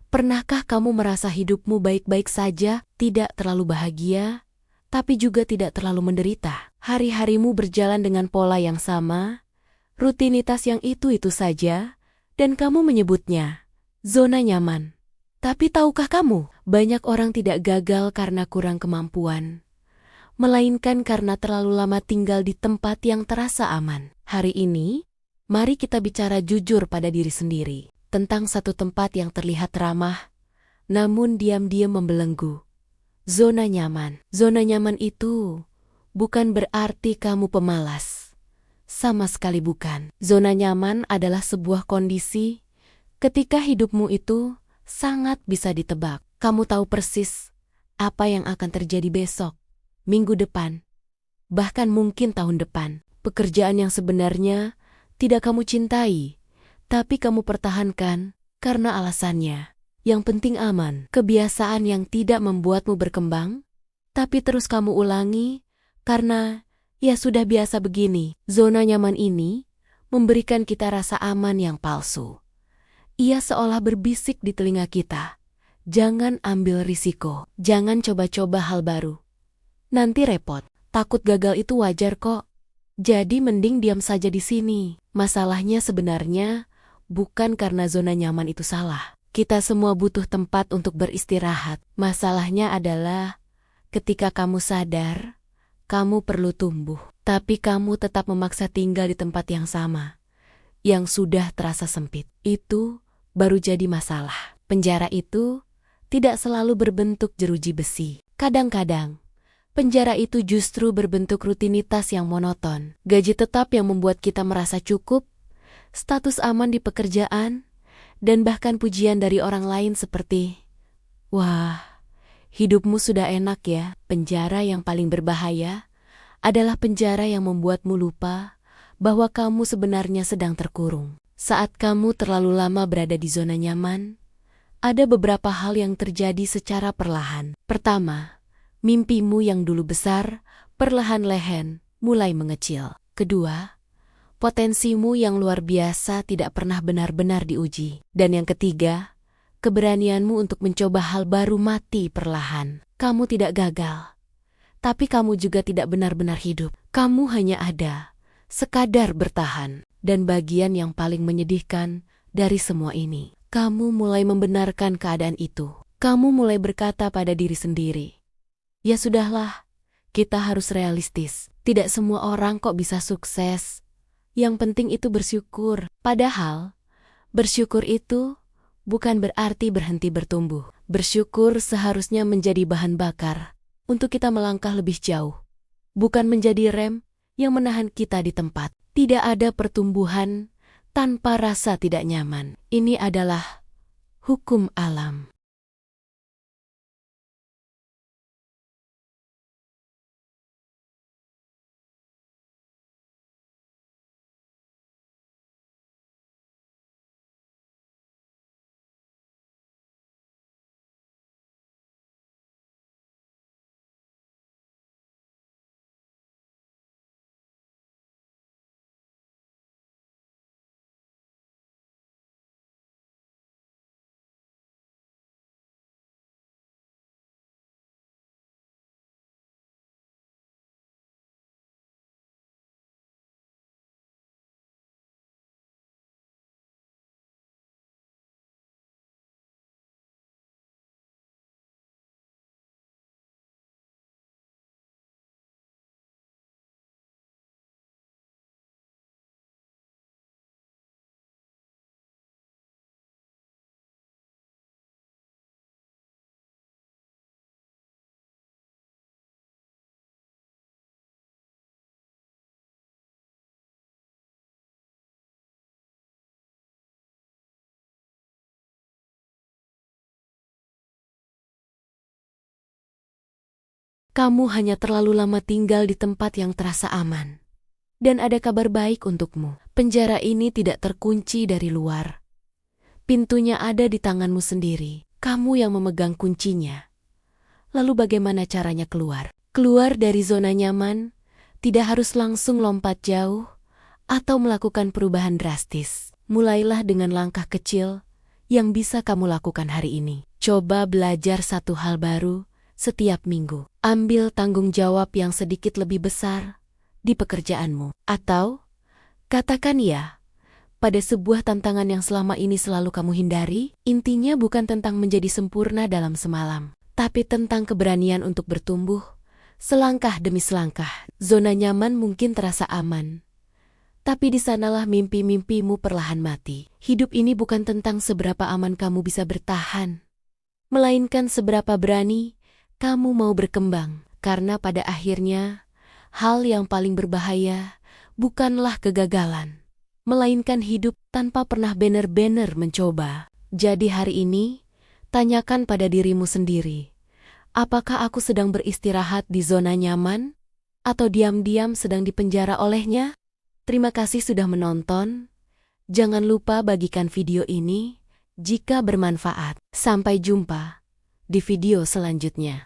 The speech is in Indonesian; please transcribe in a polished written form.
Pernahkah kamu merasa hidupmu baik-baik saja, tidak terlalu bahagia, tapi juga tidak terlalu menderita? Hari-harimu berjalan dengan pola yang sama, rutinitas yang itu-itu saja, dan kamu menyebutnya zona nyaman. Tapi tahukah kamu, banyak orang tidak gagal karena kurang kemampuan, melainkan karena terlalu lama tinggal di tempat yang terasa aman. Hari ini, mari kita bicara jujur pada diri sendiri tentang satu tempat yang terlihat ramah, namun diam-diam membelenggu. Zona nyaman. Zona nyaman itu bukan berarti kamu pemalas. Sama sekali bukan. Zona nyaman adalah sebuah kondisi ketika hidupmu itu sangat bisa ditebak. Kamu tahu persis apa yang akan terjadi besok, minggu depan, bahkan mungkin tahun depan. Pekerjaan yang sebenarnya tidak kamu cintai, tapi kamu pertahankan karena alasannya. Yang penting aman. Kebiasaan yang tidak membuatmu berkembang, tapi terus kamu ulangi karena ya sudah biasa begini. Zona nyaman ini memberikan kita rasa aman yang palsu. Ia seolah berbisik di telinga kita, jangan ambil risiko, jangan coba-coba hal baru. Nanti repot, takut gagal itu wajar kok. Jadi mending diam saja di sini. Masalahnya sebenarnya bukan karena zona nyaman itu salah. Kita semua butuh tempat untuk beristirahat. Masalahnya adalah ketika kamu sadar, kamu perlu tumbuh. Tapi kamu tetap memaksa tinggal di tempat yang sama, yang sudah terasa sempit. Itu baru jadi masalah. Penjara itu tidak selalu berbentuk jeruji besi. Kadang-kadang, penjara itu justru berbentuk rutinitas yang monoton. Gaji tetap yang membuat kita merasa cukup, status aman di pekerjaan, dan bahkan pujian dari orang lain seperti, "Wah, hidupmu sudah enak ya." Penjara yang paling berbahaya adalah penjara yang membuatmu lupa bahwa kamu sebenarnya sedang terkurung. Saat kamu terlalu lama berada di zona nyaman, ada beberapa hal yang terjadi secara perlahan. Pertama, mimpimu yang dulu besar, perlahan-lahan mulai mengecil. Kedua, potensimu yang luar biasa tidak pernah benar-benar diuji. Dan yang ketiga, keberanianmu untuk mencoba hal baru mati perlahan. Kamu tidak gagal, tapi kamu juga tidak benar-benar hidup. Kamu hanya ada, sekadar bertahan. Dan bagian yang paling menyedihkan dari semua ini, kamu mulai membenarkan keadaan itu. Kamu mulai berkata pada diri sendiri, "Ya sudahlah, kita harus realistis. Tidak semua orang kok bisa sukses. Yang penting itu bersyukur." Padahal, bersyukur itu bukan berarti berhenti bertumbuh. Bersyukur seharusnya menjadi bahan bakar untuk kita melangkah lebih jauh, bukan menjadi rem yang menahan kita di tempat. Tidak ada pertumbuhan tanpa rasa tidak nyaman. Ini adalah hukum alam. Kamu hanya terlalu lama tinggal di tempat yang terasa aman. Dan ada kabar baik untukmu. Penjara ini tidak terkunci dari luar. Pintunya ada di tanganmu sendiri. Kamu yang memegang kuncinya. Lalu bagaimana caranya keluar? Keluar dari zona nyaman tidak harus langsung lompat jauh atau melakukan perubahan drastis. Mulailah dengan langkah kecil yang bisa kamu lakukan hari ini. Coba belajar satu hal baru setiap minggu. Ambil tanggung jawab yang sedikit lebih besar di pekerjaanmu. Atau katakan ya pada sebuah tantangan yang selama ini selalu kamu hindari. Intinya bukan tentang menjadi sempurna dalam semalam, tapi tentang keberanian untuk bertumbuh selangkah demi selangkah. Zona nyaman mungkin terasa aman, tapi di sanalah mimpi-mimpimu perlahan mati. Hidup ini bukan tentang seberapa aman kamu bisa bertahan, melainkan seberapa berani kamu mau berkembang. Karena pada akhirnya, hal yang paling berbahaya bukanlah kegagalan, melainkan hidup tanpa pernah benar-benar mencoba. Jadi hari ini, tanyakan pada dirimu sendiri, apakah aku sedang beristirahat di zona nyaman? Atau diam-diam sedang dipenjara olehnya? Terima kasih sudah menonton. Jangan lupa bagikan video ini jika bermanfaat. Sampai jumpa di video selanjutnya.